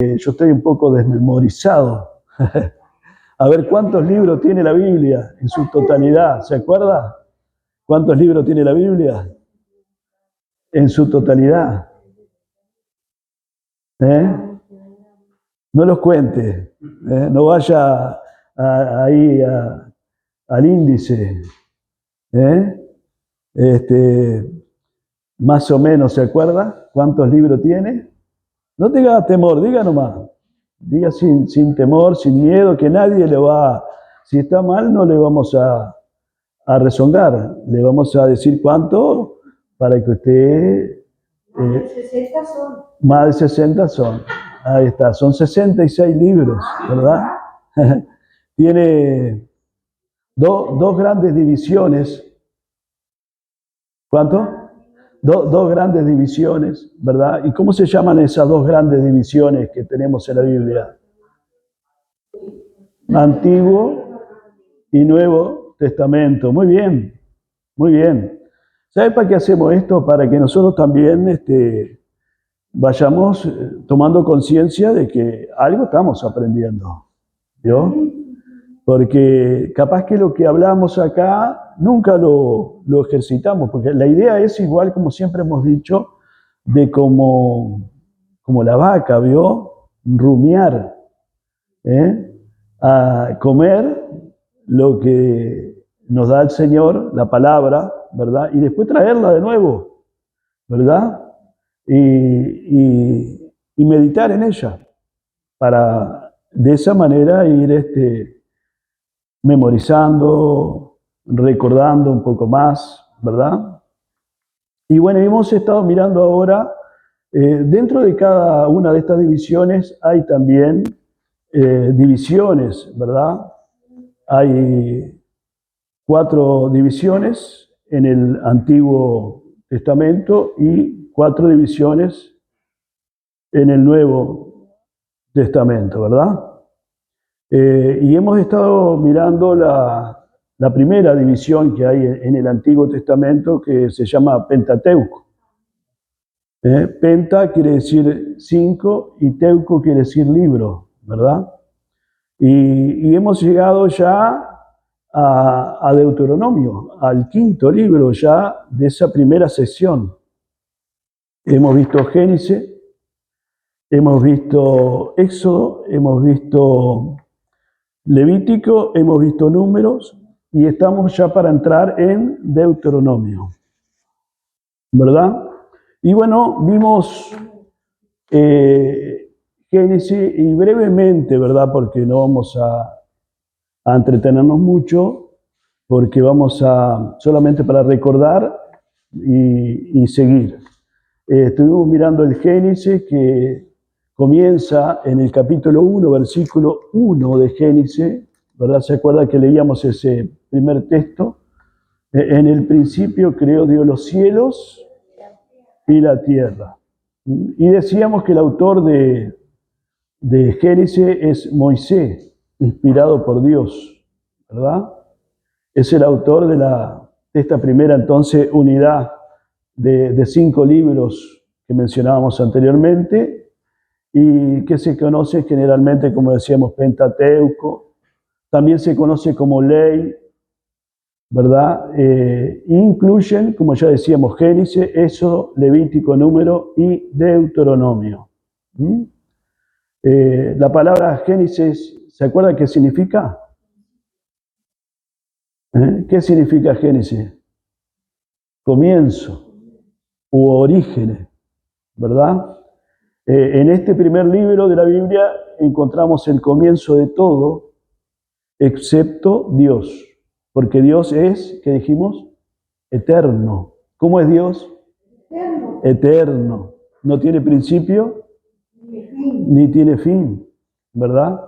yo estoy un poco desmemorizado. A ver, ¿cuántos libros tiene la Biblia en su totalidad? ¿Se acuerda? ¿Cuántos libros tiene la Biblia en su totalidad? No los cuente, no vaya ahí al índice. Más o menos, ¿se acuerda? ¿Cuántos libros tiene? No tenga temor, diga nomás. Diga sin temor, sin miedo, que nadie le va, si está mal no le vamos a rezongar, le vamos a decir cuánto para que usted... Más de 60 son. Más de 60 son. Ahí está, son 66 libros, ¿verdad? Tiene dos grandes divisiones. ¿Cuánto? Dos grandes divisiones, ¿verdad? ¿Y cómo se llaman esas dos grandes divisiones que tenemos en la Biblia? Antiguo y Nuevo Testamento. Muy bien, muy bien. ¿Sabe para qué hacemos esto? Para que nosotros también vayamos tomando conciencia de que algo estamos aprendiendo, ¿vio? Porque capaz que lo que hablamos acá nunca lo ejercitamos, porque la idea es igual, como siempre hemos dicho, de como la vaca, ¿vio? Rumiar, a comer lo que nos da el Señor, la palabra, ¿verdad? Y después traerla de nuevo, ¿verdad? Y meditar en ella, para de esa manera ir memorizando, recordando un poco más, ¿verdad? Y bueno, hemos estado mirando ahora, dentro de cada una de estas divisiones hay también divisiones, ¿verdad? Hay 4 divisiones en el Antiguo Testamento y 4 divisiones en el Nuevo Testamento, ¿verdad? Y hemos estado mirando la primera división que hay en el Antiguo Testamento, que se llama Pentateuco. Penta quiere decir 5 y teuco quiere decir libro, ¿verdad? Y hemos llegado ya a Deuteronomio, al 5.º libro ya de esa primera sección. Hemos visto Génesis, hemos visto Éxodo, hemos visto Levítico, hemos visto Números y estamos ya para entrar en Deuteronomio, ¿verdad? Y bueno, vimos Génesis y brevemente, ¿verdad? Porque no vamos a entretenernos mucho, porque vamos solamente para recordar y seguir. Estuvimos mirando el Génesis que comienza en el capítulo 1, versículo 1 de Génesis, ¿verdad? ¿Se acuerda que leíamos ese primer texto? En el principio creó Dios los cielos y la tierra. Y decíamos que el autor de Génesis es Moisés, inspirado por Dios, ¿verdad? Es el autor de esta primera entonces unidad de 5 libros que mencionábamos anteriormente y que se conoce generalmente, como decíamos, Pentateuco. También se conoce como ley, ¿verdad? Incluyen, como ya decíamos, Génesis, Éxodo, Levítico, Número y Deuteronomio. La palabra Génesis, ¿se acuerda qué significa? ¿Qué significa Génesis? Comienzo u orígenes, ¿verdad? En este primer libro de la Biblia encontramos el comienzo de todo, excepto Dios, porque Dios es, ¿qué dijimos? Eterno. ¿Cómo es Dios? Eterno. Eterno. No tiene principio ni tiene fin, ¿verdad?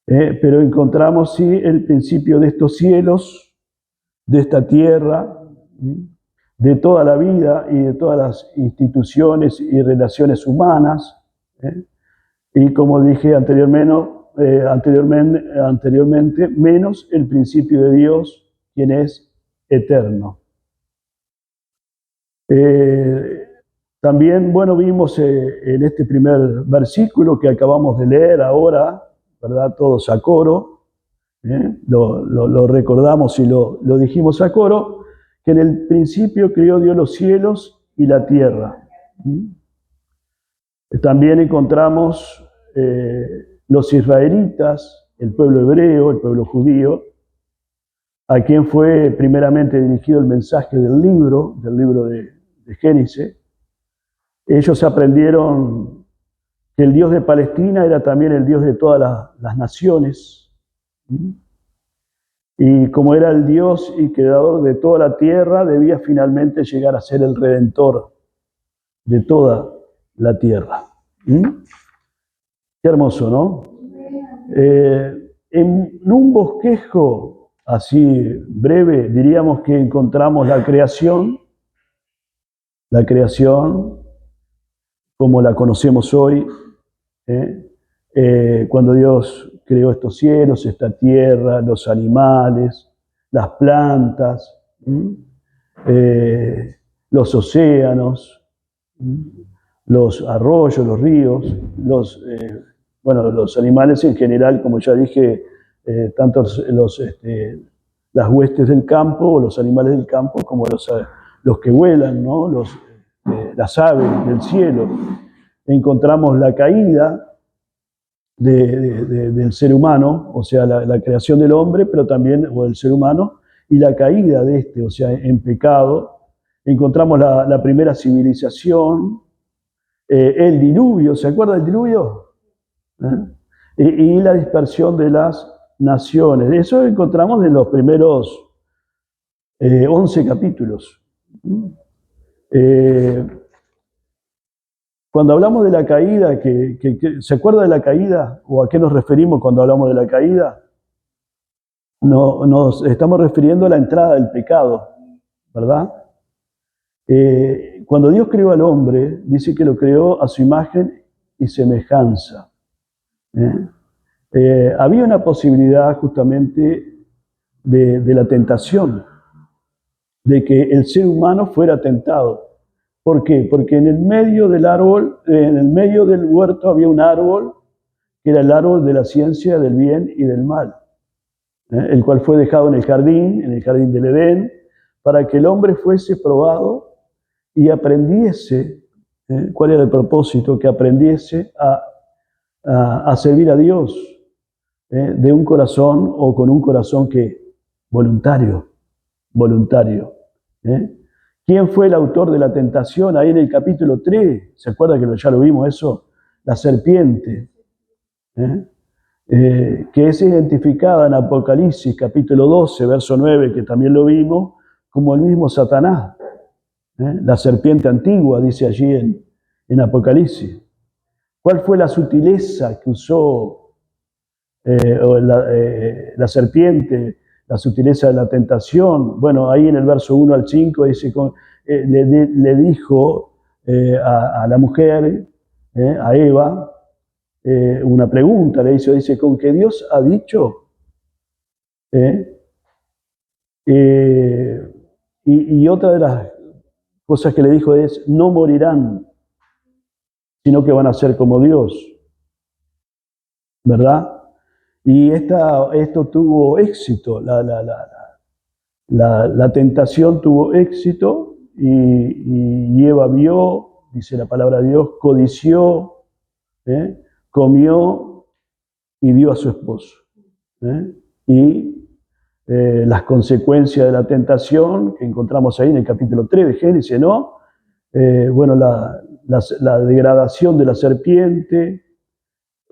Pero encontramos sí el principio de estos cielos, de esta tierra, de toda la vida y de todas las instituciones y relaciones humanas. Y como dije anteriormente, menos el principio de Dios, quien es eterno. También, bueno, vimos en este primer versículo que acabamos de leer ahora, ¿verdad? Todos a coro, lo recordamos y lo dijimos a coro, que en el principio creó Dios los cielos y la tierra. También encontramos los israelitas, el pueblo hebreo, el pueblo judío, a quien fue primeramente dirigido el mensaje del libro de Génesis. Ellos aprendieron que el Dios de Palestina era también el Dios de todas las naciones. Y como era el Dios y creador de toda la tierra, debía finalmente llegar a ser el redentor de toda la tierra. Qué hermoso, ¿no? En un bosquejo así breve, diríamos que encontramos la creación como la conocemos hoy, cuando Dios creó estos cielos, esta tierra, los animales, las plantas, los océanos, los arroyos, los ríos, los animales en general, como ya dije, tanto las huestes del campo, los animales del campo, como los que vuelan, ¿no? Las aves del cielo. Encontramos la caída del ser humano, o sea, la creación del hombre, pero también, o del ser humano, y la caída de este, o sea, en pecado. Encontramos la primera civilización, el diluvio, ¿se acuerda del diluvio? Y la dispersión de las naciones. Eso encontramos en los primeros 11 capítulos. Cuando hablamos de la caída, ¿se acuerda de la caída? ¿O a qué nos referimos cuando hablamos de la caída? Nos estamos refiriendo a la entrada del pecado, ¿verdad? Cuando Dios creó al hombre, dice que lo creó a su imagen y semejanza. Había una posibilidad justamente de la tentación, de que el ser humano fuera tentado. ¿Por qué? Porque en el medio del árbol, en el medio del huerto había un árbol que era el árbol de la ciencia del bien y del mal, el cual fue dejado en el jardín del Edén, para que el hombre fuese probado y aprendiese, ¿cuál era el propósito? Que aprendiese a servir a Dios de un corazón o con un corazón que voluntario. ¿Quién fue el autor de la tentación? Ahí en el capítulo 3, ¿se acuerda que ya lo vimos eso? La serpiente, que es identificada en Apocalipsis capítulo 12, verso 9, que también lo vimos, como el mismo Satanás. La serpiente antigua, dice allí en Apocalipsis. ¿Cuál fue la sutileza que usó la serpiente? La sutileza de la tentación. Bueno, ahí en el verso 1 al 5 dice, le dijo a la mujer, a Eva, una pregunta, le hizo, dice, ¿con qué Dios ha dicho? Y otra de las cosas que le dijo es, no morirán, sino que van a ser como Dios, ¿verdad? Y esto tuvo éxito, la tentación tuvo éxito y Eva vio, dice la palabra de Dios, codició, comió y dio a su esposo. Y las consecuencias de la tentación que encontramos ahí en el capítulo 3 de Génesis, ¿no? Bueno, la degradación de la serpiente,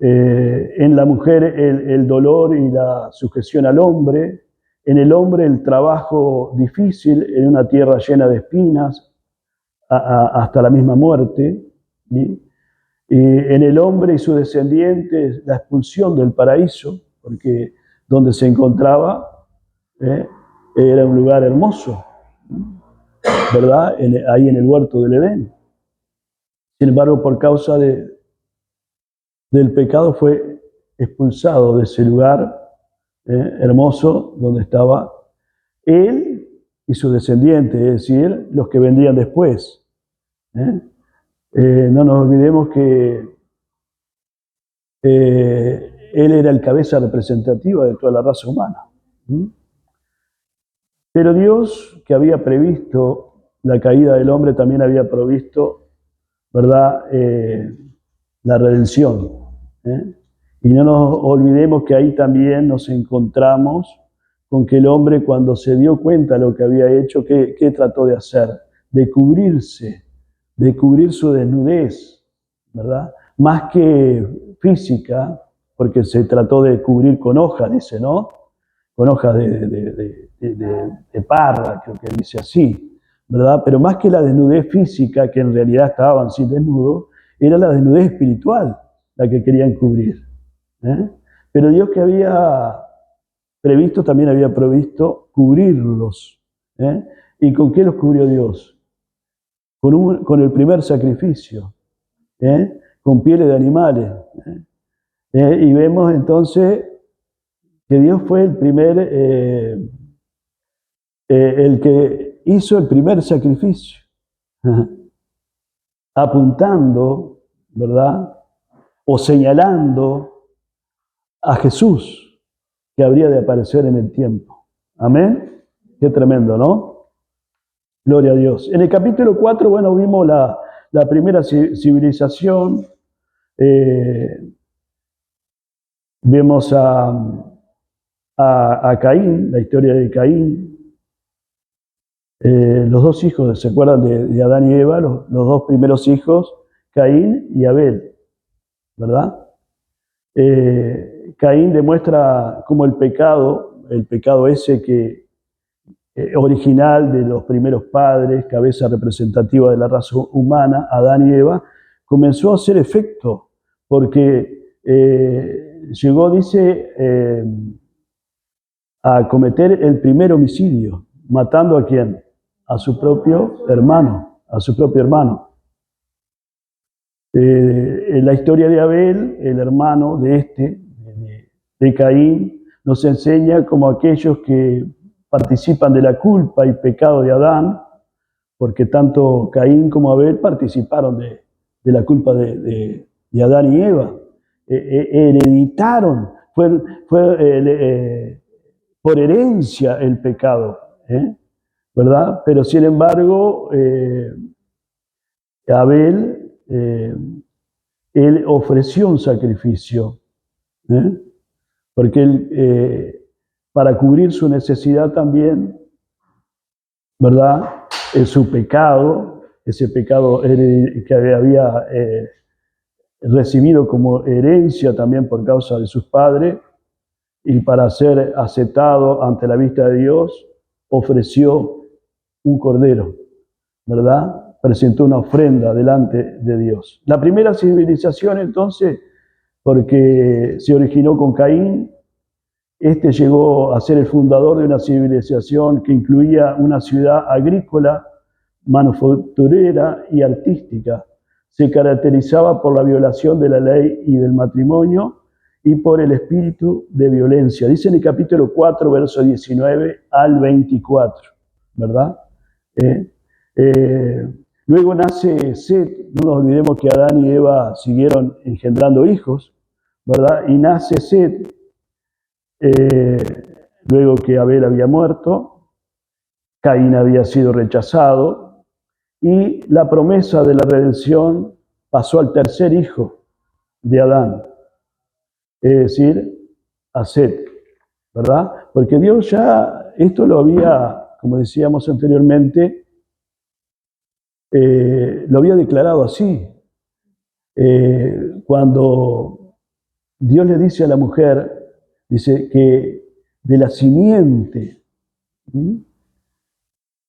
en la mujer el dolor y la sujeción al hombre, en el hombre el trabajo difícil en una tierra llena de espinas hasta la misma muerte, y en el hombre y sus descendientes la expulsión del paraíso, porque donde se encontraba era un lugar hermoso, ¿verdad? Ahí en el huerto del Edén. Sin embargo, por causa del pecado fue expulsado de ese lugar hermoso donde estaba él y sus descendientes, es decir, los que vendrían después. No nos olvidemos que él era el cabeza representativa de toda la raza humana. Pero Dios, que había previsto la caída del hombre, también había provisto, ¿verdad?, la redención. Y no nos olvidemos que ahí también nos encontramos con que el hombre, cuando se dio cuenta de lo que había hecho, ¿qué trató de hacer? De cubrirse, de cubrir su desnudez, ¿verdad? Más que física, porque se trató de cubrir con hojas, dice, ¿no? Con hojas de parra, creo que dice así, ¿verdad? Pero más que la desnudez física, que en realidad estaban sin desnudo, era la desnudez espiritual la que querían cubrir. Pero Dios, que había previsto, también había provisto cubrirlos. ¿Y con qué los cubrió Dios? Con el primer sacrificio, con pieles de animales. Y vemos entonces que Dios fue el primer, el que hizo el primer sacrificio, apuntando, ¿verdad?, o señalando a Jesús, que habría de aparecer en el tiempo. Amén. Qué tremendo, ¿no? Gloria a Dios. En el capítulo 4, bueno, vimos la primera civilización. Vemos a Caín, la historia de Caín. Los dos hijos, ¿se acuerdan de Adán y Eva? Los dos primeros hijos, Caín y Abel, ¿verdad? Caín demuestra cómo el pecado ese que original de los primeros padres, cabeza representativa de la raza humana, Adán y Eva, comenzó a hacer efecto, porque llegó, dice, a cometer el primer homicidio, matando ¿a quién? A su propio hermano, En la historia de Abel, el hermano de Caín, nos enseña como aquellos que participan de la culpa y pecado de Adán, porque tanto Caín como Abel participaron de la culpa de Adán y Eva. Hereditaron, fue por herencia el pecado, ¿verdad? Pero sin embargo, Abel, él ofreció un sacrificio, porque él, para cubrir su necesidad también, ¿verdad? Su pecado, ese pecado que había recibido como herencia también por causa de sus padres, y para ser aceptado ante la vista de Dios, ofreció un cordero, ¿verdad? Presentó una ofrenda delante de Dios. La primera civilización, entonces, porque se originó con Caín, llegó a ser el fundador de una civilización que incluía una ciudad agrícola, manufacturera y artística. Se caracterizaba por la violación de la ley y del matrimonio y por el espíritu de violencia. Dice en el capítulo 4, verso 19 al 24, ¿verdad? Luego nace Set. No nos olvidemos que Adán y Eva siguieron engendrando hijos, ¿verdad? Y nace Set, luego que Abel había muerto, Caín había sido rechazado, y la promesa de la redención pasó al tercer hijo de Adán, es decir, a Set, ¿verdad? Porque Dios ya esto lo había, como decíamos anteriormente, lo había declarado así. Cuando Dios le dice a la mujer, dice que de la simiente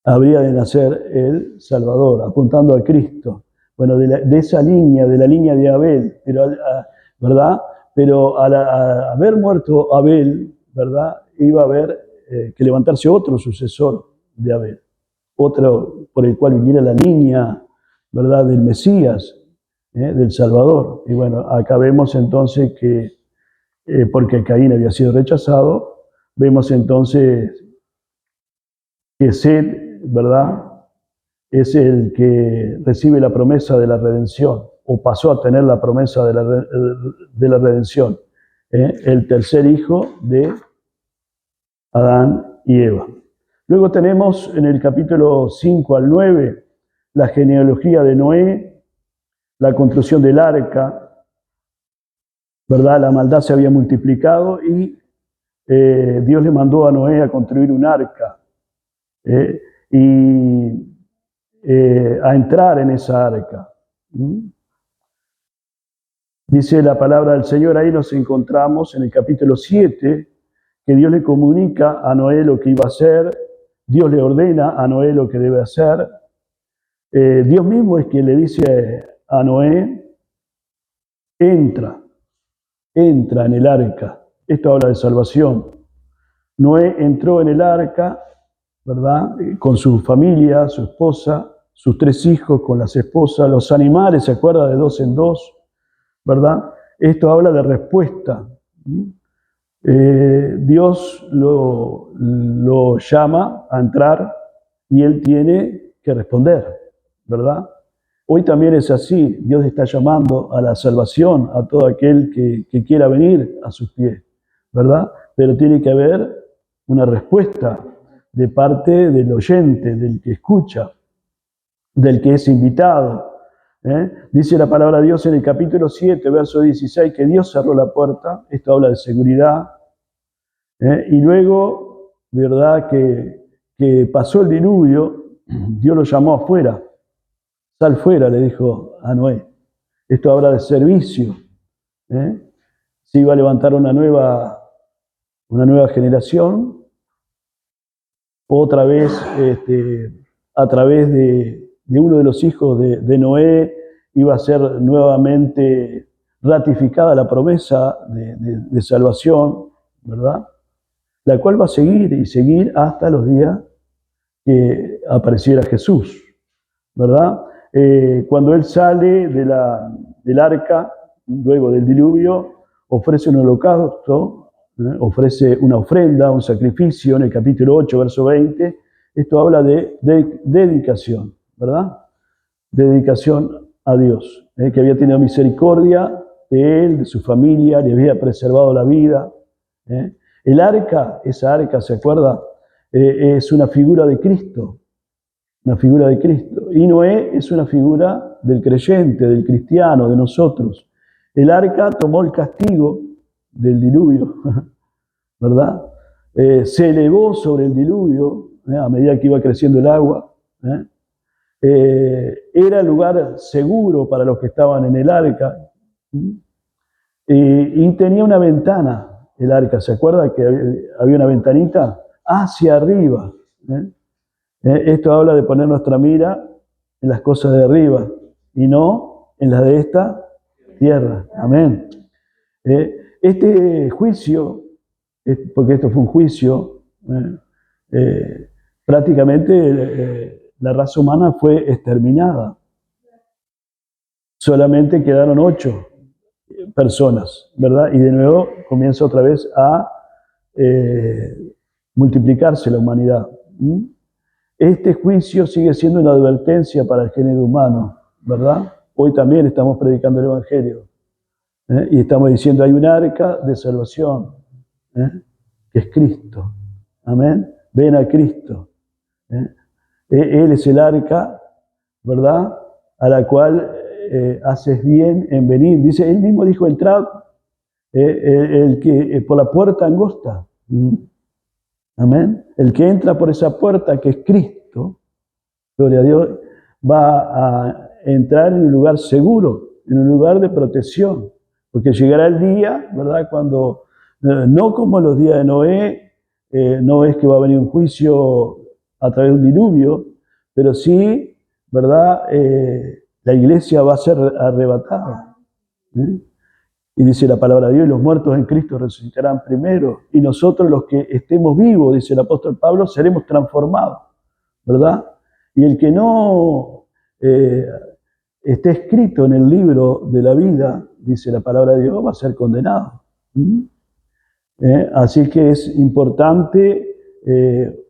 habría de nacer el Salvador, apuntando a Cristo. Bueno, de esa línea, de la línea de Abel, ¿verdad? Pero al haber muerto Abel, ¿verdad? Iba a haber que levantarse otro sucesor de Abel, otro por el cual viniera la línea, ¿verdad?, del Mesías, del Salvador. Y bueno, acá vemos entonces que, porque Caín había sido rechazado, vemos entonces que Set, ¿verdad?, es el que recibe la promesa de la redención, o pasó a tener la promesa de la redención. El tercer hijo de Adán y Eva. Luego tenemos en el capítulo 5 al 9 la genealogía de Noé, la construcción del arca, ¿verdad? La maldad se había multiplicado y Dios le mandó a Noé a construir un arca y a entrar en esa arca. Dice la palabra del Señor, ahí nos encontramos en el capítulo 7, que Dios le comunica a Noé lo que iba a hacer, Dios le ordena a Noé lo que debe hacer. Dios mismo es quien le dice a Noé, entra en el arca. Esto habla de salvación. Noé entró en el arca, ¿verdad? Con su familia, su esposa, sus 3 hijos, con las esposas, los animales, ¿se acuerda? De 2 en 2, ¿verdad? Esto habla de respuesta. Dios lo llama a entrar y él tiene que responder, ¿verdad? Hoy también es así, Dios está llamando a la salvación a todo aquel que quiera venir a sus pies, ¿verdad? Pero tiene que haber una respuesta de parte del oyente, del que escucha, del que es invitado. Dice la palabra de Dios en el capítulo 7, verso 16, que Dios cerró la puerta, esto habla de seguridad, y luego, ¿verdad? Que pasó el diluvio, Dios lo llamó afuera, sal fuera, le dijo a Noé. Esto habla de servicio. Se iba a levantar una nueva generación, otra vez a través de uno de los hijos de Noé iba a ser nuevamente ratificada la promesa de salvación, ¿verdad? La cual va a seguir y seguir hasta los días que apareciera Jesús, ¿verdad? Cuando él sale del arca, luego del diluvio, ofrece un holocausto, ofrece una ofrenda, un sacrificio, en el capítulo 8, verso 20, esto habla de dedicación, ¿verdad? Dedicación a Dios, que había tenido misericordia de él, de su familia, le había preservado la vida. El arca, esa arca, ¿se acuerda? Es una figura de Cristo, una figura de Cristo. Y Noé es una figura del creyente, del cristiano, de nosotros. El arca tomó el castigo del diluvio, ¿verdad? Se elevó sobre el diluvio a medida que iba creciendo el agua. Era lugar seguro para los que estaban en el arca. Y tenía una ventana, el arca, ¿se acuerda que había una ventanita? Hacia arriba. Esto habla de poner nuestra mira en las cosas de arriba y no en las de esta tierra. Amén. Este juicio, porque esto fue un juicio, prácticamente la raza humana fue exterminada. Solamente quedaron 8 personas, ¿verdad? Y de nuevo comienza otra vez a multiplicarse la humanidad. Este juicio sigue siendo una advertencia para el género humano, ¿verdad? Hoy también estamos predicando el Evangelio y estamos diciendo hay un arca de salvación, que es Cristo. Amén. Ven a Cristo. Él es el arca, ¿verdad? A la cual haces bien en venir. Dice, él mismo dijo, entrad el que por la puerta angosta. Amén. El que entra por esa puerta que es Cristo, gloria a Dios, va a entrar en un lugar seguro, en un lugar de protección. Porque llegará el día, ¿verdad? Cuando, no como los días de Noé, no es que va a venir un juicio a través de un diluvio, pero sí, ¿verdad? La iglesia va a ser arrebatada. Y dice la palabra de Dios, los muertos en Cristo resucitarán primero, y nosotros los que estemos vivos, dice el apóstol Pablo, seremos transformados, ¿verdad? Y el que no esté escrito en el libro de la vida, dice la palabra de Dios, va a ser condenado. Así que es importante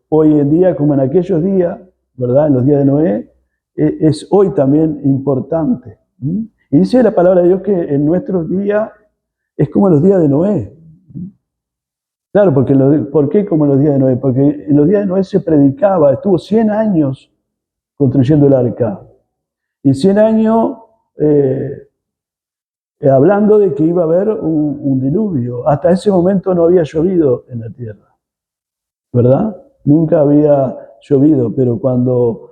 hoy en día, como en aquellos días, ¿verdad? En los días de Noé, es hoy también importante. Y dice la palabra de Dios que en nuestros días es como los días de Noé. Claro, ¿por qué como en los días de Noé? Porque en los días de Noé se predicaba, estuvo 100 años construyendo el arca. Y 100 años hablando de que iba a haber un diluvio. Hasta ese momento no había llovido en la tierra, ¿verdad? Nunca había llovido, pero cuando,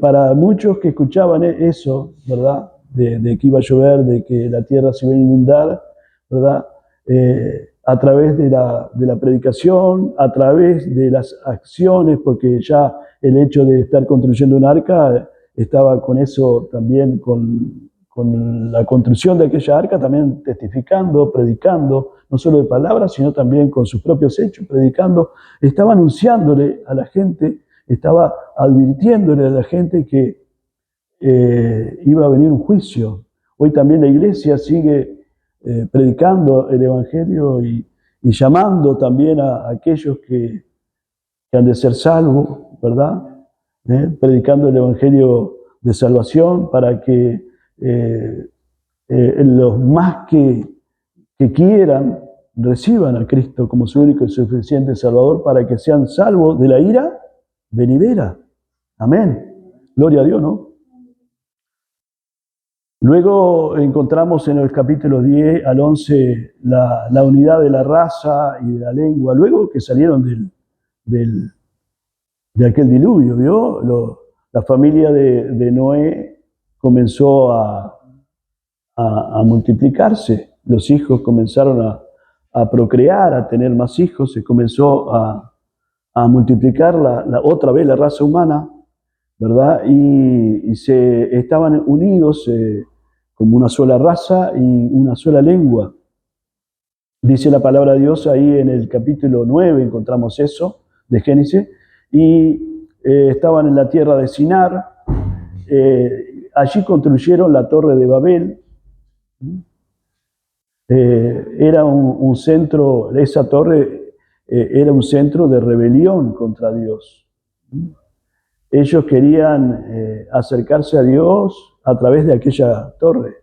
para muchos que escuchaban eso, ¿verdad? De que iba a llover, de que la tierra se iba a inundar, ¿verdad? A través de la predicación, a través de las acciones, porque ya el hecho de estar construyendo un arca estaba con eso también, con la construcción de aquella arca, también testificando, predicando, no solo de palabras, sino también con sus propios hechos, predicando, estaba anunciándole a la gente, estaba advirtiéndole a la gente que iba a venir un juicio. Hoy también la iglesia sigue predicando el Evangelio y llamando también a aquellos que han de ser salvos, ¿verdad? Predicando el Evangelio de salvación para que los más que quieran reciban a Cristo como su único y suficiente Salvador para que sean salvos de la ira venidera. Amén. Gloria a Dios, ¿no? Luego encontramos en el capítulo 10 al 11 la unidad de la raza y de la lengua, luego que salieron de aquel diluvio, ¿vio? La familia de Noé comenzó a multiplicarse, los hijos comenzaron a procrear, a tener más hijos, se comenzó a multiplicar otra vez la raza humana, ¿verdad? Y se estaban unidos como una sola raza y una sola lengua. Dice la palabra de Dios ahí en el capítulo 9, encontramos eso, de Génesis, y estaban en la tierra de Sinar, allí construyeron la torre de Babel. Era un centro, esa torre era un centro de rebelión contra Dios. Ellos querían acercarse a Dios a través de aquella torre.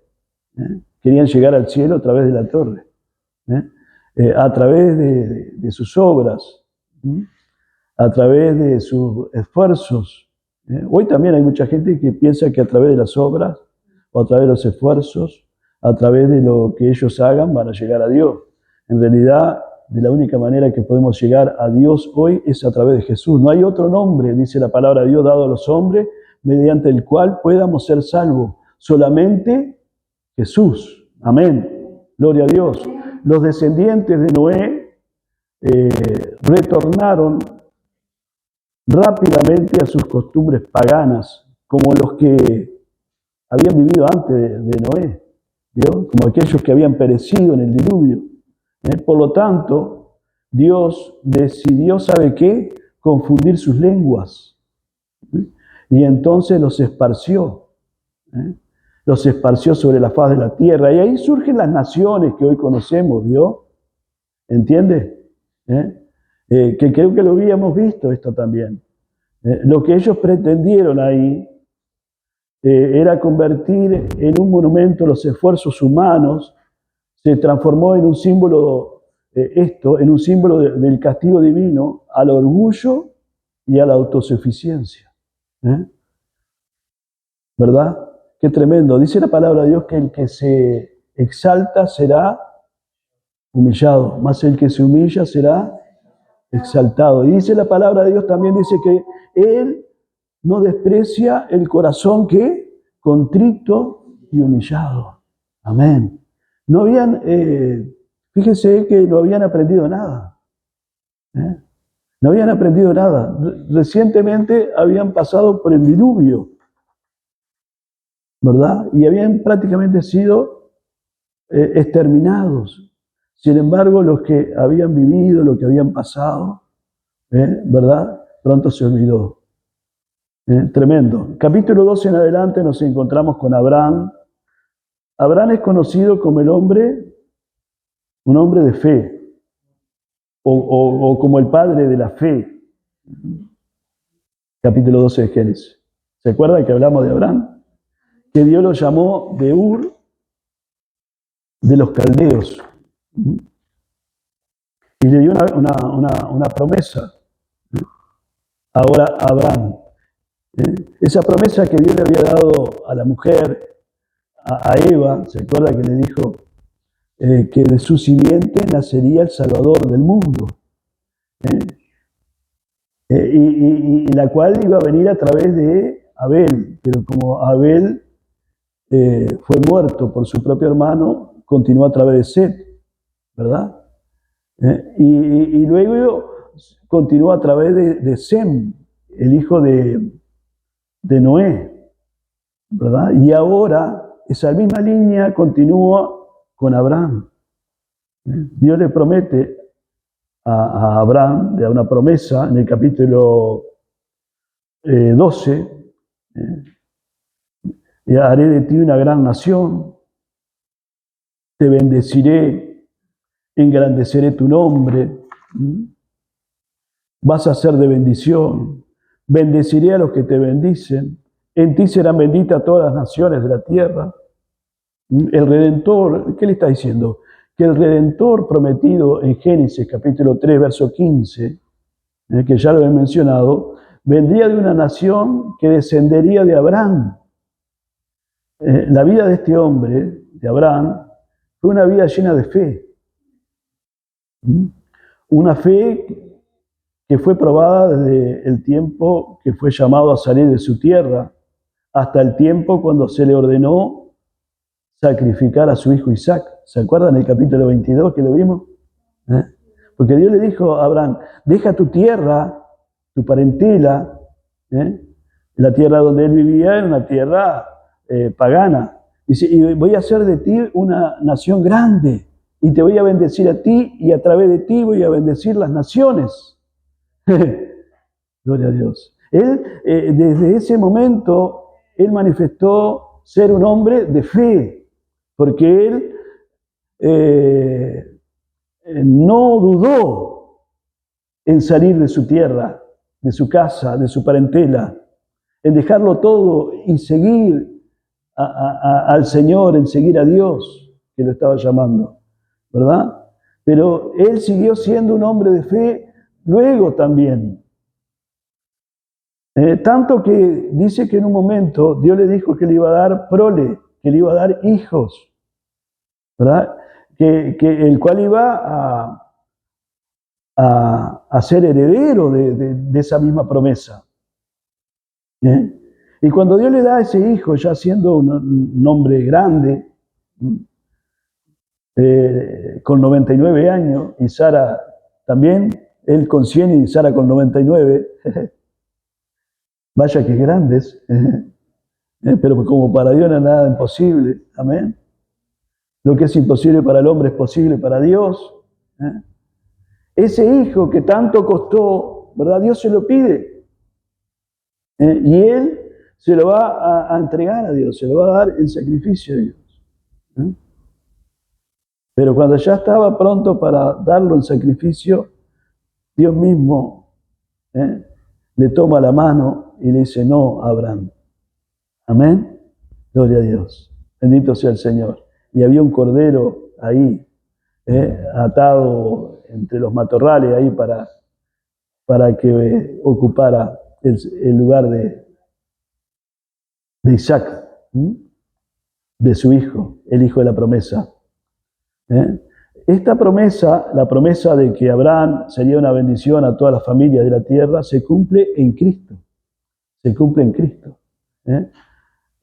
Querían llegar al cielo a través de la torre. A través de sus obras, a través de sus esfuerzos. Hoy también hay mucha gente que piensa que a través de las obras, o a través de los esfuerzos, a través de lo que ellos hagan, van a llegar a Dios. En realidad, de la única manera que podemos llegar a Dios hoy es a través de Jesús. No hay otro nombre, dice la palabra de Dios, dado a los hombres, mediante el cual podamos ser salvos. Solamente Jesús. Amén. Gloria a Dios. Los descendientes de Noé retornaron rápidamente a sus costumbres paganas, como los que habían vivido antes de Noé, ¿vio? Como aquellos que habían perecido en el diluvio. Por lo tanto, Dios decidió, ¿sabe qué? Confundir sus lenguas. Y entonces los esparció. Los esparció sobre la faz de la tierra. Y ahí surgen las naciones que hoy conocemos, ¿vio? ¿Entiende? Que creo que lo habíamos visto esto también. Lo que ellos pretendieron ahí era convertir en un monumento los esfuerzos humanos, se transformó en un símbolo, en un símbolo del castigo divino al orgullo y a la autosuficiencia. ¿Verdad? Qué tremendo. Dice la palabra de Dios que el que se exalta será humillado, mas el que se humilla será exaltado. Y dice la palabra de Dios también, dice que Él no desprecia el corazón que contrito y humillado. Amén. No habían, fíjense que no habían aprendido nada. No habían aprendido nada. Recientemente habían pasado por el diluvio, ¿verdad? Y habían prácticamente sido exterminados. Sin embargo, los que habían vivido, los que habían pasado, ¿verdad? Pronto se olvidó. Tremendo. Capítulo 12 en adelante nos encontramos con Abraham. Abraham es conocido como un hombre de fe, o como el padre de la fe. Capítulo 12 de Génesis. ¿Se acuerdan que hablamos de Abraham? Que Dios lo llamó de Ur de los caldeos. Y le dio una promesa ahora a Abraham. Esa promesa que Dios le había dado a la mujer, a Eva, ¿se acuerda que le dijo que de su simiente nacería el Salvador del mundo? Y la cual iba a venir a través de Abel, pero como Abel fue muerto por su propio hermano, continuó a través de Set, ¿verdad? Y luego continuó a través de Sem, el hijo de Noé, ¿verdad? Y ahora esa misma línea continúa con Abraham. Dios le promete a Abraham, le da una promesa en el capítulo 12, y haré de ti una gran nación, te bendeciré, engrandeceré tu nombre, vas a ser de bendición, bendeciré a los que te bendicen, en ti serán benditas todas las naciones de la tierra. El Redentor, ¿qué le está diciendo? Que el Redentor prometido en Génesis capítulo 3, verso 15, que ya lo he mencionado, vendría de una nación que descendería de Abraham. La vida de este hombre, de Abraham, fue una vida llena de fe. Una fe que fue probada desde el tiempo que fue llamado a salir de su tierra hasta el tiempo cuando se le ordenó sacrificar a su hijo Isaac. ¿Se acuerdan el capítulo 22 que lo vimos? Porque Dios le dijo a Abraham, deja tu tierra, tu parentela. La tierra donde él vivía era una tierra pagana. Dice, y voy a hacer de ti una nación grande, y te voy a bendecir a ti, y a través de ti voy a bendecir las naciones. Gloria a Dios. Él, desde ese momento, él manifestó ser un hombre de fe, porque él no dudó en salir de su tierra, de su casa, de su parentela, en dejarlo todo y seguir al Señor, en seguir a Dios, que lo estaba llamando, ¿verdad? Pero él siguió siendo un hombre de fe luego también. Tanto que dice que en un momento Dios le dijo que le iba a dar prole, que le iba a dar hijos, ¿verdad? Que el cual iba a ser heredero de esa misma promesa. Y cuando Dios le da a ese hijo, ya siendo un hombre grande, con 99 años, y Sara también, él con 100 y Sara con 99, vaya que grandes, pero como para Dios no es nada imposible, amén. Lo que es imposible para el hombre es posible para Dios. Ese hijo que tanto costó, ¿verdad? Dios se lo pide. Y él se lo va a entregar a Dios, se lo va a dar en sacrificio a Dios. Pero cuando ya estaba pronto para darlo en sacrificio, Dios mismo le toma la mano y le dice, no, Abraham. Amén. Gloria a Dios. Bendito sea el Señor. Y había un cordero ahí, atado entre los matorrales ahí para que ocupara el lugar de Isaac, de su hijo, el hijo de la promesa. Esta promesa, la promesa de que Abraham sería una bendición a todas las familias de la tierra, se cumple en Cristo. Se cumple en Cristo.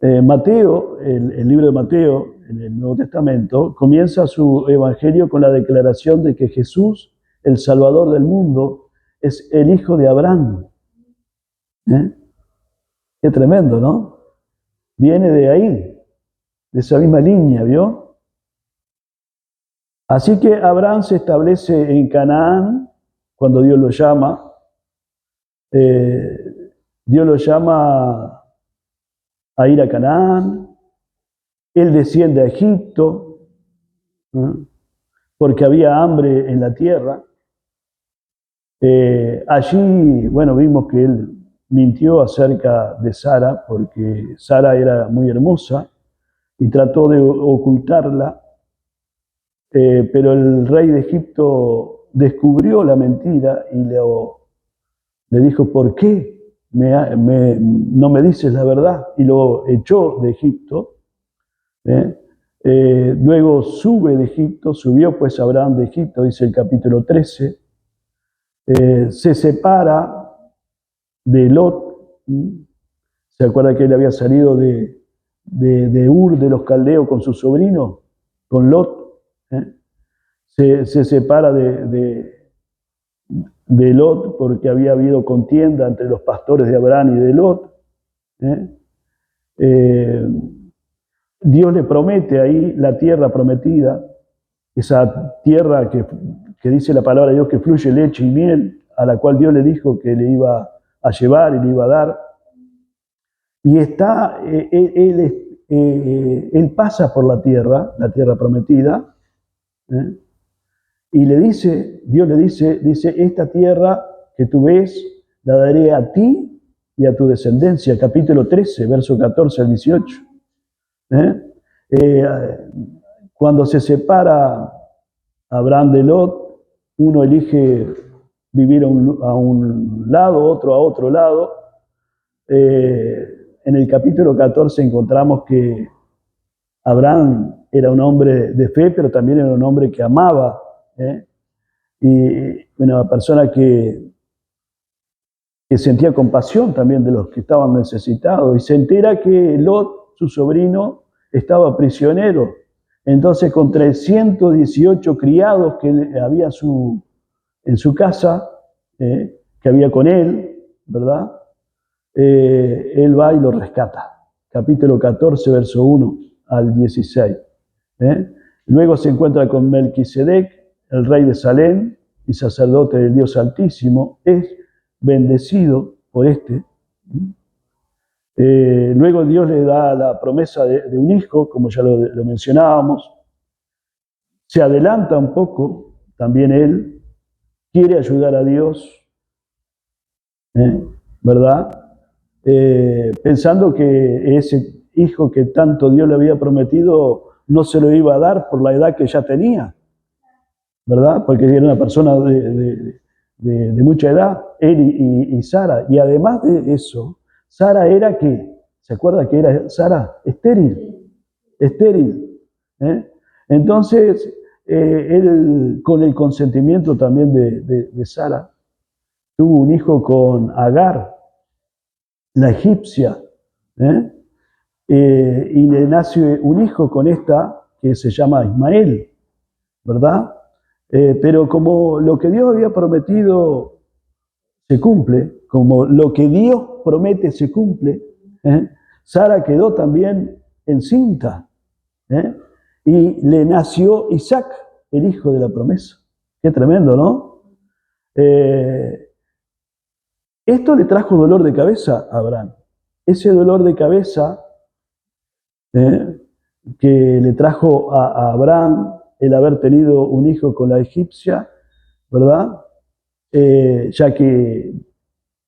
Mateo, el libro de Mateo, en el Nuevo Testamento, comienza su evangelio con la declaración de que Jesús, el Salvador del mundo, es el hijo de Abraham. Qué tremendo, ¿no? Viene de ahí, de esa misma línea, ¿vio? Así que Abraham se establece en Canaán cuando Dios lo llama. Dios lo llama a ir a Canaán. Él desciende a Egipto porque había hambre en la tierra. Allí, bueno, vimos que él mintió acerca de Sara, porque Sara era muy hermosa, y trató de ocultarla, pero el rey de Egipto descubrió la mentira y le dijo, ¿por qué no me dices la verdad? Y lo echó de Egipto. Luego sube de Egipto, subió pues Abraham de Egipto, dice el capítulo 13, se separa de Lot. ¿Se acuerda que él había salido de Ur de los Caldeos con su sobrino, con Lot? Se separa de Lot porque había habido contienda entre los pastores de Abraham y de Lot. Dios le promete ahí la tierra prometida, esa tierra que dice la palabra de Dios que fluye leche y miel, a la cual Dios le dijo que le iba a llevar y le iba a dar. Y él pasa por la tierra prometida, y Dios le dice, esta tierra que tú ves, la daré a ti y a tu descendencia. Capítulo 13, verso 14 al 18. Cuando se separa Abraham de Lot, uno elige vivir a un lado, otro a otro lado. En el capítulo 14 encontramos que Abraham era un hombre de fe, pero también era un hombre que amaba, y una persona que sentía compasión también de los que estaban necesitados, y se entera que Lot, su sobrino, estaba prisionero. Entonces, con 318 criados que había en su casa, que había con él, ¿verdad? Él va y lo rescata. Capítulo 14, verso 1 al 16. Luego se encuentra con Melquisedec, el rey de Salem y sacerdote del Dios Altísimo. Es bendecido por este. Luego Dios le da la promesa de un hijo, como ya lo mencionábamos. Se adelanta un poco, también él quiere ayudar a Dios, ¿verdad? Pensando que ese hijo que tanto Dios le había prometido no se lo iba a dar por la edad que ya tenía, ¿verdad? Porque era una persona de mucha edad, él y Sara. Y además de eso, Sara era ¿qué? ¿Se acuerda que era Sara? Estéril. Entonces, él, con el consentimiento también de Sara, tuvo un hijo con Agar, la egipcia, y le nace un hijo con esta que se llama Ismael, ¿verdad? Pero como lo que Dios había prometido se cumple, como lo que Dios promete se cumple, Sara quedó también encinta, y le nació Isaac, el hijo de la promesa. Qué tremendo, ¿no? Esto le trajo dolor de cabeza a Abraham. Ese dolor de cabeza que le trajo a Abraham el haber tenido un hijo con la egipcia, ¿verdad? Ya que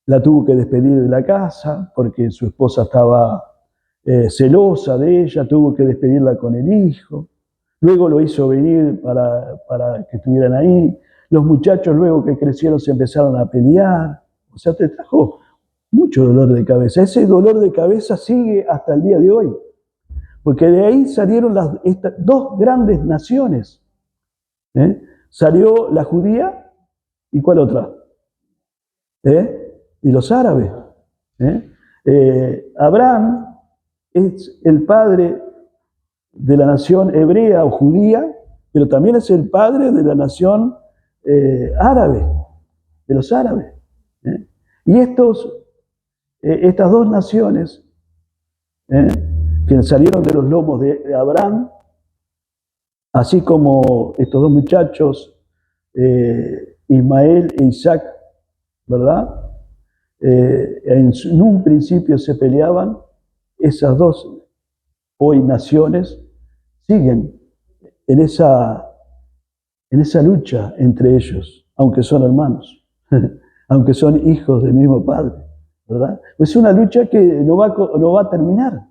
la tuvo que despedir de la casa porque su esposa estaba celosa de ella, tuvo que despedirla con el hijo. Luego lo hizo venir para que estuvieran ahí. Los muchachos luego que crecieron se empezaron a pelear. O sea, te trajo mucho dolor de cabeza. Ese dolor de cabeza sigue hasta el día de hoy. Porque de ahí salieron estas dos grandes naciones. Salió la judía y ¿cuál otra? Y los árabes. Abraham es el padre de la nación hebrea o judía, pero también es el padre de la nación árabe, de los árabes. Y estas dos naciones que salieron de los lomos de Abraham, así como estos dos muchachos, Ismael e Isaac, ¿verdad? En un principio se peleaban, esas dos hoy naciones siguen en esa lucha entre ellos, aunque son hermanos, aunque son hijos del mismo padre, ¿verdad? Es una lucha que no va a terminar,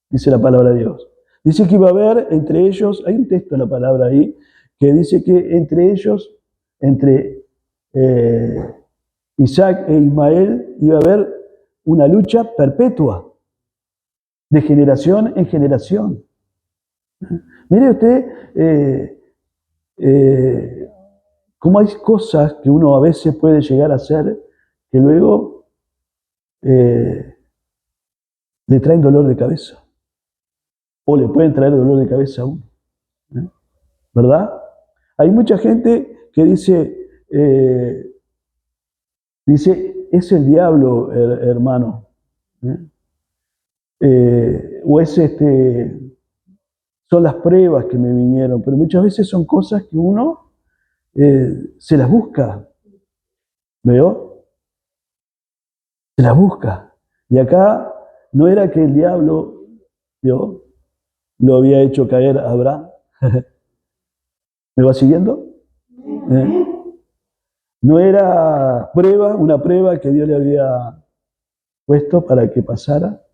dice la palabra de Dios. Dice que iba a haber entre ellos, hay un texto en la palabra ahí, que dice que entre ellos, entre Isaac e Ismael, iba a haber una lucha perpetua, de generación en generación. Mire usted cómo hay cosas que uno a veces puede llegar a hacer que luego le traen dolor de cabeza. O le pueden traer dolor de cabeza a uno. ¿Verdad? Hay mucha gente que dice, es el diablo, hermano. O es son las pruebas que me vinieron, pero muchas veces son cosas que uno se las busca. ¿Veo? Se las busca. Y acá no era que el diablo lo había hecho caer a Abraham. ¿Me va siguiendo? No era una prueba que Dios le había puesto para que pasara,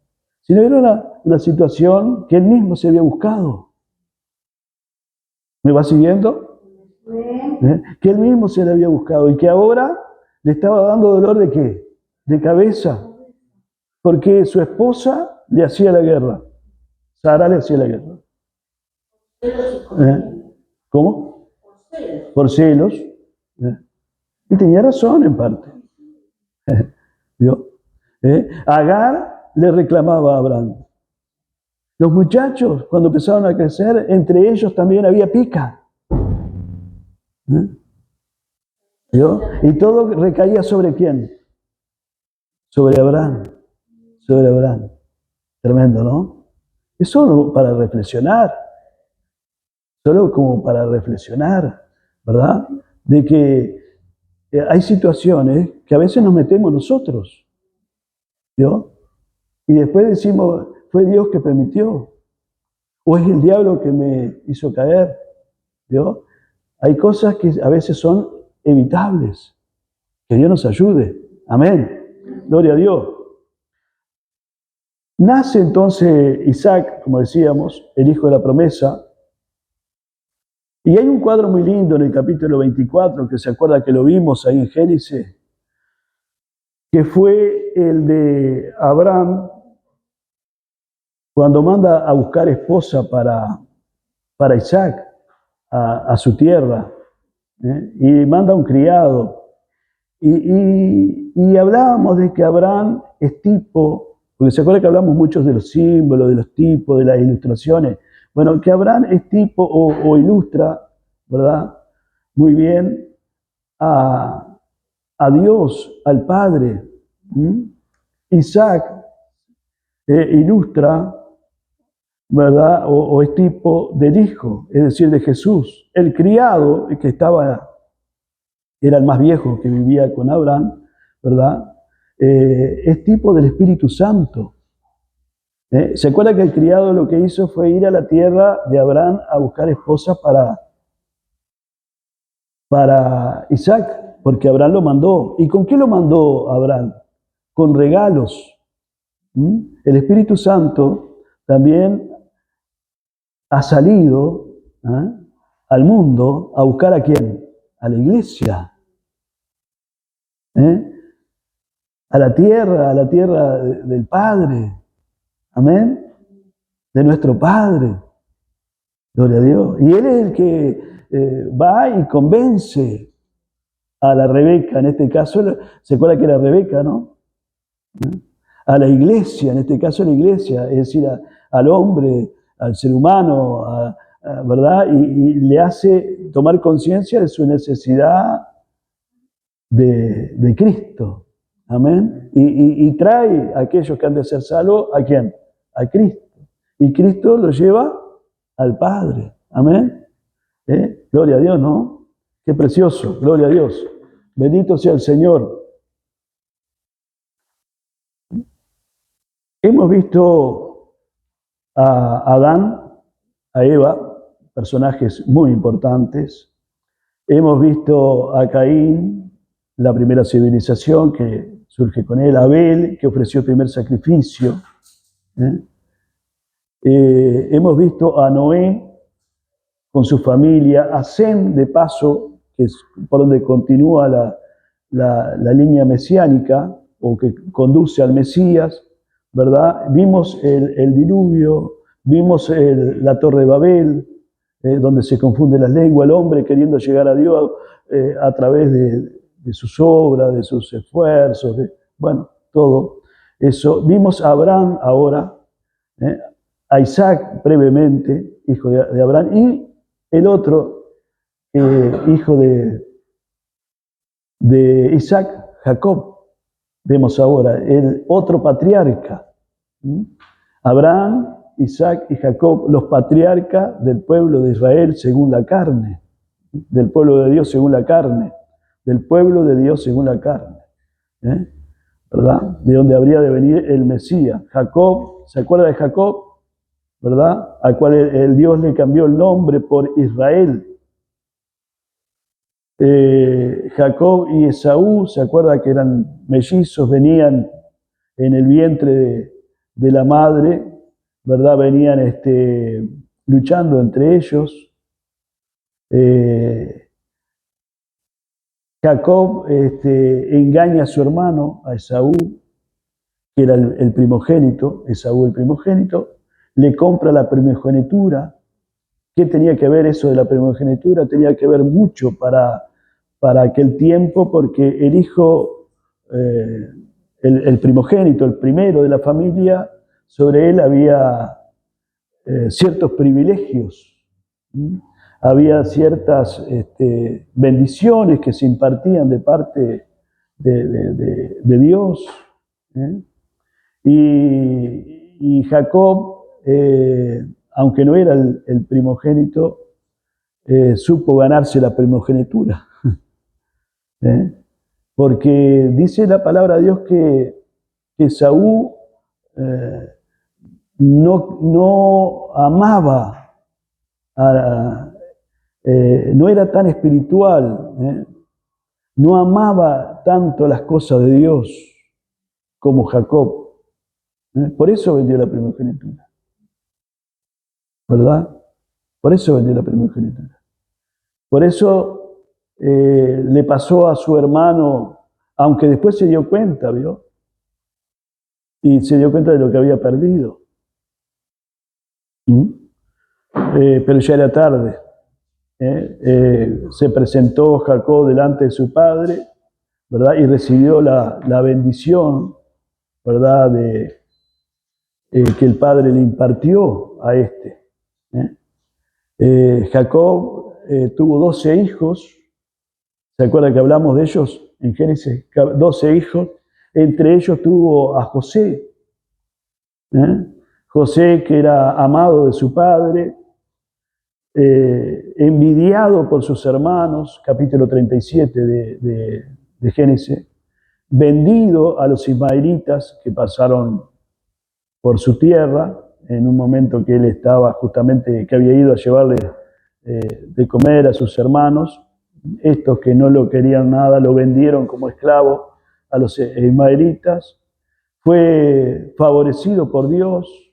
sino era una situación que él mismo se había buscado. ¿Me va siguiendo? Que él mismo se le había buscado y que ahora le estaba dando dolor de ¿qué? De cabeza, porque su esposa le hacía la guerra. Sara le hacía la guerra. ¿Cómo? Por celos. Y tenía razón en parte. ¿Vio? Agar le reclamaba a Abraham. Los muchachos, cuando empezaron a crecer, entre ellos también había pica. ¿Vio? Y todo recaía ¿sobre quién? Sobre Abraham. Sobre Abraham. Tremendo, ¿no? Es solo para reflexionar. Solo como para reflexionar, ¿verdad? De que hay situaciones que a veces nos metemos nosotros. ¿Vio? Y después decimos, fue Dios que permitió. O es el diablo que me hizo caer. ¿Vio? Hay cosas que a veces son evitables. Que Dios nos ayude. Amén. Gloria a Dios. Nace entonces Isaac, como decíamos, el hijo de la promesa. Y hay un cuadro muy lindo en el capítulo 24, que se acuerda que lo vimos ahí en Génesis, que fue el de Abraham cuando manda a buscar esposa para Isaac a su tierra, y manda un criado. Y hablábamos de que Abraham es tipo, porque se acuerda que hablamos mucho de los símbolos, de los tipos, de las ilustraciones. Bueno, que Abraham es tipo o ilustra, ¿verdad? Muy bien a Dios, al Padre. Isaac ilustra, ¿verdad? O es tipo del Hijo, es decir, de Jesús. El criado, el que era el más viejo que vivía con Abraham, ¿verdad? Es tipo del Espíritu Santo. ¿Se acuerda que el criado lo que hizo fue ir a la tierra de Abraham a buscar esposa para Isaac? Porque Abraham lo mandó. ¿Y con qué lo mandó Abraham? Con regalos. El Espíritu Santo también ha salido al mundo a buscar ¿a quién? A la iglesia. A la tierra del Padre. Amén. De nuestro Padre. Gloria a Dios. Y Él es el que va y convence a la Rebeca, en este caso, ¿se acuerda que era Rebeca, no? A la iglesia, en este caso la iglesia, es decir, al hombre, al ser humano, ¿verdad? Y le hace tomar conciencia de su necesidad de Cristo. Amén. Y trae a aquellos que han de ser salvos, ¿a quién? A Cristo. Y Cristo lo lleva al Padre. Amén. Gloria a Dios, ¿no? Qué precioso. Gloria a Dios. Bendito sea el Señor. Hemos visto a Adán, a Eva, personajes muy importantes. Hemos visto a Caín, la primera civilización que surge con él, Abel, que ofreció el primer sacrificio. Hemos visto a Noé con su familia, a Sem, de paso, que es por donde continúa la línea mesiánica, o que conduce al Mesías, ¿verdad? Vimos el diluvio, vimos la Torre de Babel, donde se confunden las lenguas, el hombre queriendo llegar a Dios a través de sus obras, de sus esfuerzos, bueno, todo eso. Vimos a Abraham ahora, a Isaac brevemente, hijo de Abraham, y el otro hijo de Isaac, Jacob. Vemos ahora el otro patriarca. Abraham, Isaac y Jacob, los patriarcas del pueblo de Israel según la carne, del pueblo de Dios según la carne, del pueblo de Dios según la carne, ¿verdad? De donde habría de venir el Mesías. Jacob, ¿se acuerda de Jacob? ¿Verdad? Al cual el Dios le cambió el nombre por Israel. Jacob y Esaú, ¿se acuerda que eran mellizos? Venían en el vientre de la madre, ¿verdad? Venían luchando entre ellos. Jacob engaña a su hermano, a Esaú, que era el primogénito, Esaú el primogénito, le compra la primogenitura. ¿Qué tenía que ver eso de la primogenitura? Tenía que ver mucho para aquel tiempo, porque el hijo, el primogénito, el primero de la familia, sobre él había ciertos privilegios. Había ciertas bendiciones que se impartían de parte de Dios. Y Jacob, aunque no era el primogénito, supo ganarse la primogenitura. Porque dice la palabra de Dios que Saúl no amaba, no era tan espiritual, no amaba tanto las cosas de Dios como Jacob. Por eso vendió la primogenitura, ¿verdad? Por eso vendió la primogenitura. Por eso le pasó a su hermano, aunque después se dio cuenta, ¿vio? Y se dio cuenta de lo que había perdido. Pero ya era tarde. Se presentó Jacob delante de su padre, ¿verdad? Y recibió la bendición, ¿verdad? Que el padre le impartió a este. Jacob tuvo 12 hijos. ¿Se acuerda que hablamos de ellos en Génesis? 12 hijos. Entre ellos tuvo a José. José, que era amado de su padre, envidiado por sus hermanos, capítulo 37 de Génesis, vendido a los ismaelitas que pasaron por su tierra, en un momento que él estaba justamente, que había ido a llevarle de comer a sus hermanos. Estos que no lo querían nada lo vendieron como esclavo a los ismaelitas. Fue favorecido por Dios,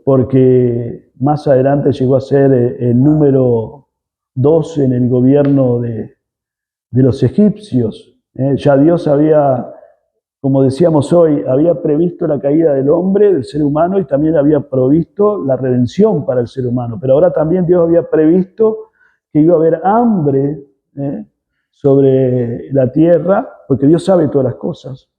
porque más adelante llegó a ser el número 2 en el gobierno de los egipcios. Ya Dios había, como decíamos hoy, había previsto la caída del hombre, del ser humano, y también había provisto la redención para el ser humano. Pero ahora también Dios había previsto que iba a haber hambre sobre la tierra, porque Dios sabe todas las cosas.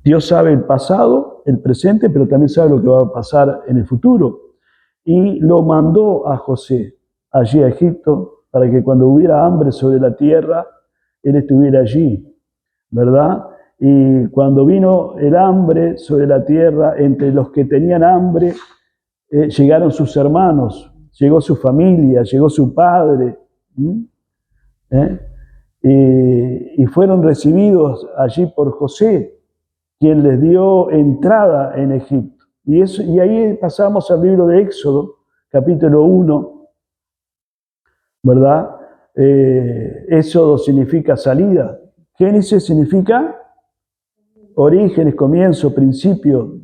Dios sabe el pasado, el presente, pero también sabe lo que va a pasar en el futuro. Y lo mandó a José allí a Egipto, para que cuando hubiera hambre sobre la tierra, él estuviera allí, ¿verdad? Y cuando vino el hambre sobre la tierra, entre los que tenían hambre, llegaron sus hermanos, llegó su familia, llegó su padre, y fueron recibidos allí por José, quien les dio entrada en Egipto. Y ahí pasamos al libro de Éxodo, capítulo 1, ¿verdad? Éxodo significa salida. Génesis significa orígenes, comienzo, principio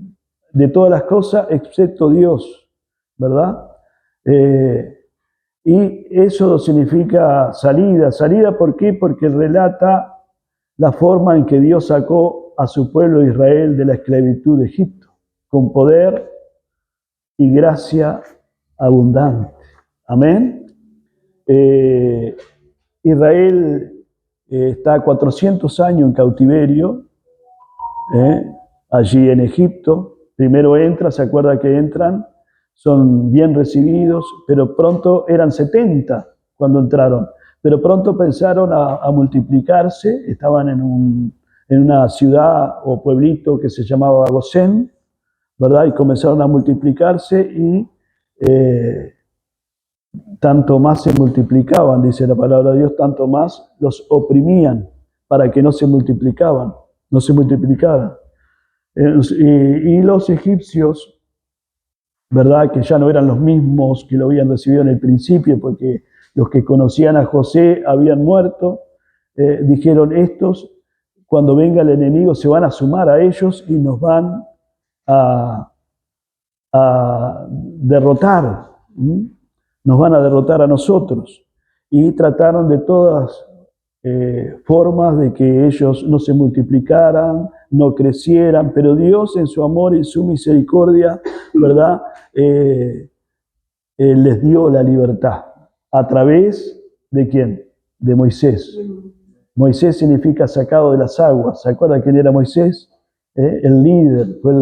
de todas las cosas excepto Dios, ¿verdad? Y Éxodo significa salida. ¿Salida por qué? Porque relata la forma en que Dios sacó a su pueblo Israel de la esclavitud de Egipto, con poder y gracia abundante. Amén. Israel está 400 años en cautiverio, allí en Egipto. Primero entra, se acuerda que entran, son bien recibidos, pero pronto eran 70 cuando entraron, pero pronto pensaron a multiplicarse. Estaban en una ciudad o pueblito que se llamaba Gosén, ¿verdad? Y comenzaron a multiplicarse y tanto más se multiplicaban, dice la palabra de Dios, tanto más los oprimían para que no se multiplicaran. Y los egipcios, ¿verdad? Que ya no eran los mismos que lo habían recibido en el principio, porque los que conocían a José habían muerto, dijeron: estos, cuando venga el enemigo, se van a sumar a ellos y nos van a derrotar. Nos van a derrotar a nosotros. Y trataron de todas formas de que ellos no se multiplicaran, no crecieran, pero Dios en su amor y su misericordia, ¿verdad? Les dio la libertad. ¿A través de quién? De Moisés. Moisés significa sacado de las aguas. ¿Se acuerdan quién era Moisés? El líder, fue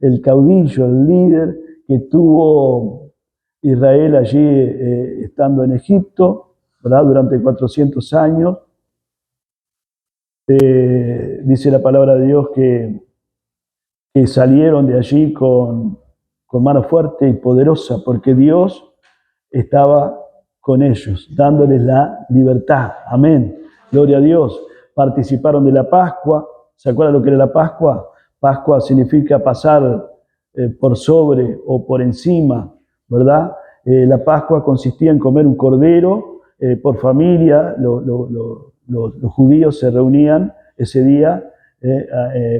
el caudillo, el líder que tuvo Israel allí estando en Egipto, ¿verdad? Durante 400 años. Dice la palabra de Dios que salieron de allí con mano fuerte y poderosa, porque Dios estaba con ellos, dándoles la libertad. Amén. Gloria a Dios. Participaron de la Pascua. ¿Se acuerdan lo que era la Pascua? Pascua significa pasar por sobre o por encima, ¿verdad? La Pascua consistía en comer un cordero por familia. Los judíos se reunían ese día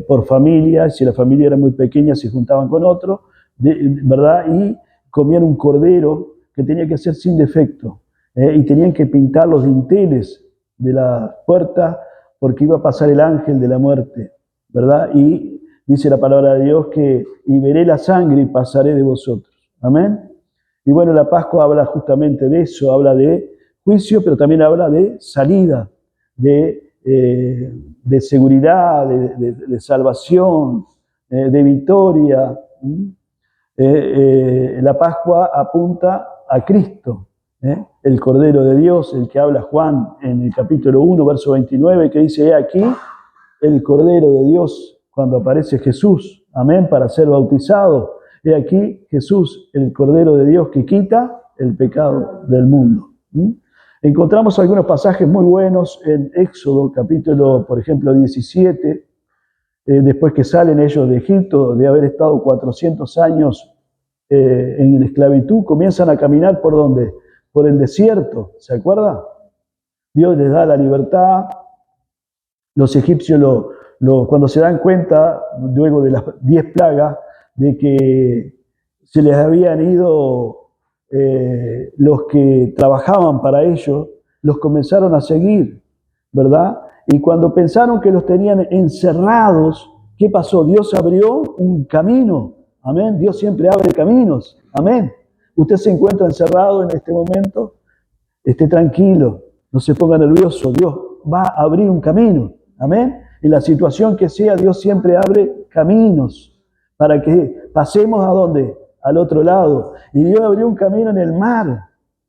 por familia. Si la familia era muy pequeña, se juntaban con otro, ¿verdad? Y comían un cordero que tenía que ser sin defecto, y tenían que pintar los dinteles de la puerta porque iba a pasar el ángel de la muerte, ¿verdad? Y dice la palabra de Dios que y veré la sangre y pasaré de vosotros. Amén. Y bueno, la Pascua habla justamente de eso, habla de juicio, pero también habla de salida, de seguridad, de salvación, de victoria. La Pascua apunta a Cristo, el Cordero de Dios, el que habla Juan en el capítulo 1, verso 29, que dice: he aquí el Cordero de Dios, cuando aparece Jesús, amén, para ser bautizado. He aquí Jesús, el Cordero de Dios que quita el pecado del mundo. Encontramos algunos pasajes muy buenos en Éxodo, capítulo, por ejemplo, 17, después que salen ellos de Egipto, de haber estado 400 años en esclavitud, comienzan a caminar ¿por dónde? Por el desierto, ¿se acuerda? Dios les da la libertad. Los egipcios, cuando se dan cuenta, luego de las 10 plagas, de que se les habían ido los que trabajaban para ellos, los comenzaron a seguir, ¿verdad? Y cuando pensaron que los tenían encerrados, ¿qué pasó? Dios abrió un camino. Amén. Dios siempre abre caminos. Amén. Usted se encuentra encerrado en este momento, esté tranquilo, no se ponga nervioso. Dios va a abrir un camino. Amén. En la situación que sea, Dios siempre abre caminos para que pasemos ¿a dónde? Al otro lado. Y Dios abrió un camino en el mar.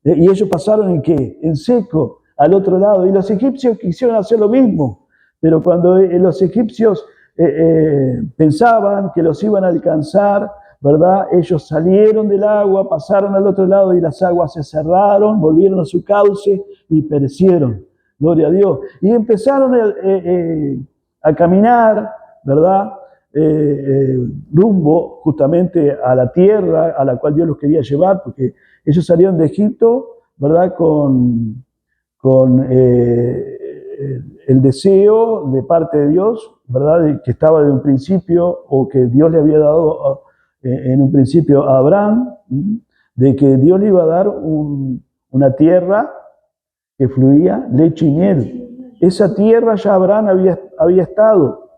Y ellos pasaron ¿en qué? En seco, al otro lado. Y los egipcios quisieron hacer lo mismo. Pero cuando los egipcios pensaban que los iban a alcanzar, ¿verdad? Ellos salieron del agua, pasaron al otro lado y las aguas se cerraron, volvieron a su cauce y perecieron. Gloria a Dios. Y empezaron a caminar, ¿verdad? Rumbo justamente a la tierra a la cual Dios los quería llevar, porque ellos salieron de Egipto, ¿verdad? Con con el deseo de parte de Dios, ¿verdad? Que estaba de un principio, o que Dios le había dado en un principio a Abraham, de que Dios le iba a dar una tierra que fluía leche y miel. Esa tierra ya Abraham había estado,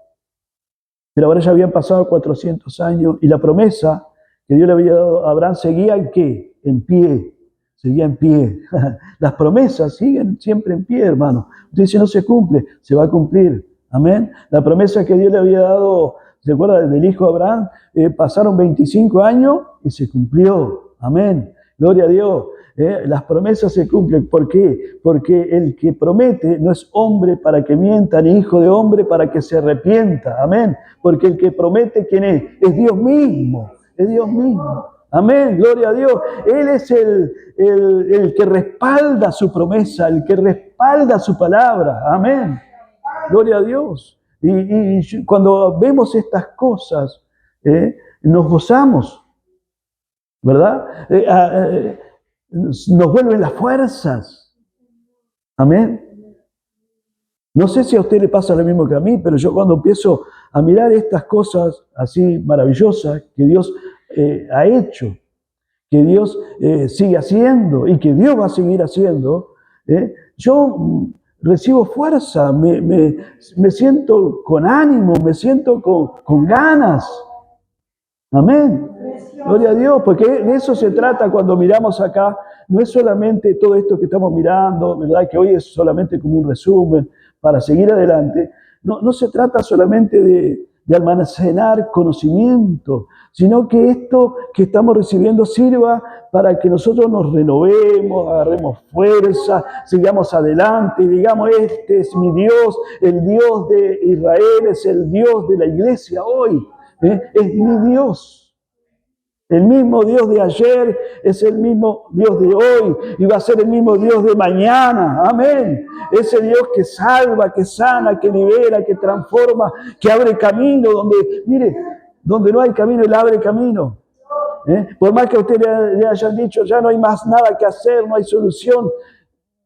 pero ahora ya habían pasado 400 años y la promesa que Dios le había dado a Abraham seguía en qué? En pie. Seguía en pie. Las promesas siguen siempre en pie, hermano. Usted dice, no se cumple, se va a cumplir. Amén. La promesa que Dios le había dado, ¿se acuerda del hijo de Abraham? Pasaron 25 años y se cumplió. Amén. Gloria a Dios. Las promesas se cumplen. ¿Por qué? Porque el que promete no es hombre para que mienta, ni hijo de hombre para que se arrepienta. Amén. Porque el que promete, ¿quién es? Es Dios mismo. Es Dios mismo. Amén, gloria a Dios. Él es el que respalda su promesa, el que respalda su palabra. Amén. Gloria a Dios. Y cuando vemos estas cosas, nos gozamos, ¿verdad? Nos vuelven las fuerzas. Amén. No sé si a usted le pasa lo mismo que a mí, pero yo cuando empiezo a mirar estas cosas así maravillosas que Dios ha hecho, que Dios sigue haciendo y que Dios va a seguir haciendo, yo recibo fuerza, me siento con ánimo, me siento con ganas. Amén. Gloria a Dios, porque de eso se trata cuando miramos acá. No es solamente todo esto que estamos mirando, ¿verdad? Que hoy es solamente como un resumen para seguir adelante. No se trata solamente de almacenar conocimiento, sino que esto que estamos recibiendo sirva para que nosotros nos renovemos, agarremos fuerza, sigamos adelante y digamos, este es mi Dios, el Dios de Israel, es el Dios de la iglesia hoy. Es mi Dios. El mismo Dios de ayer es el mismo Dios de hoy y va a ser el mismo Dios de mañana. Amén. Ese Dios que salva, que sana, que libera, que transforma, que abre camino donde, mire, donde no hay camino, Él abre camino. Por más que a usted le hayan dicho, ya no hay más nada que hacer, no hay solución,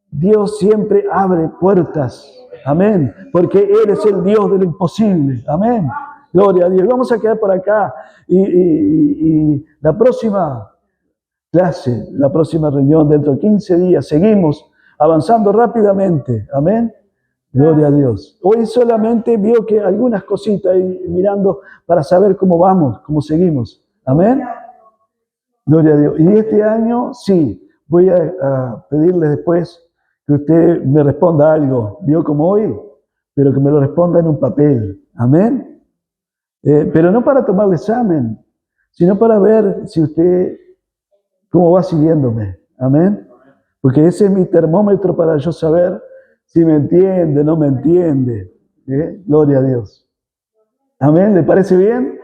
Dios siempre abre puertas. Amén. Porque Él es el Dios de lo imposible. Amén. Gloria a Dios. Vamos a quedar por acá y la próxima clase, la próxima reunión dentro de 15 días, seguimos avanzando rápidamente. Amén. Gloria a Dios. Hoy solamente vio que algunas cositas ahí mirando para saber cómo vamos, cómo seguimos. Amén. Gloria a Dios. Y este año sí, voy a pedirle después que usted me responda algo. Vio como hoy, pero que me lo responda en un papel. Amén. Pero no para tomar el examen, sino para ver si usted, cómo va siguiéndome. Amén. Porque ese es mi termómetro para yo saber si me entiende, no me entiende. Gloria a Dios. Amén. ¿Le parece bien?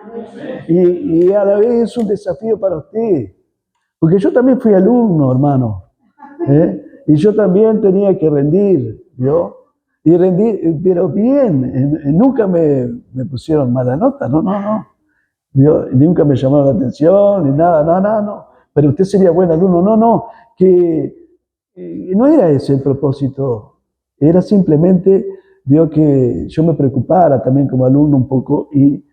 Y a la vez es un desafío para usted. Porque yo también fui alumno, hermano. Y yo también tenía que rendir, ¿vio? Y rendí, pero bien, nunca me pusieron mala nota, no. ¿Vio? Nunca me llamaron la atención, ni nada, no. Pero usted sería buen alumno, no, que no era ese el propósito, era simplemente, vio, que yo me preocupara también como alumno un poco y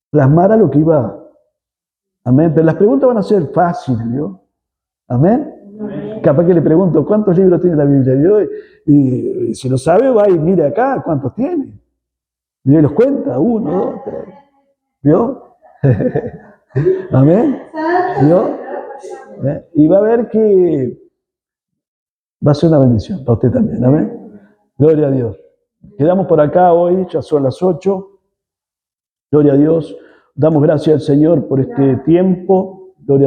plasmara lo que iba. Amén. Pero las preguntas van a ser fáciles, ¿vio? Amén. Capaz que le pregunto, ¿cuántos libros tiene la Biblia? Y si lo sabe, va y mire acá, ¿cuántos tiene? Y los cuenta, 1, 2, 3. ¿Vio? Amén. ¿Vio? Y va a ver que va a ser una bendición para usted también. Amén. Gloria a Dios. Quedamos por acá hoy, ya son las 8. Gloria a Dios. Damos gracias al Señor por este tiempo.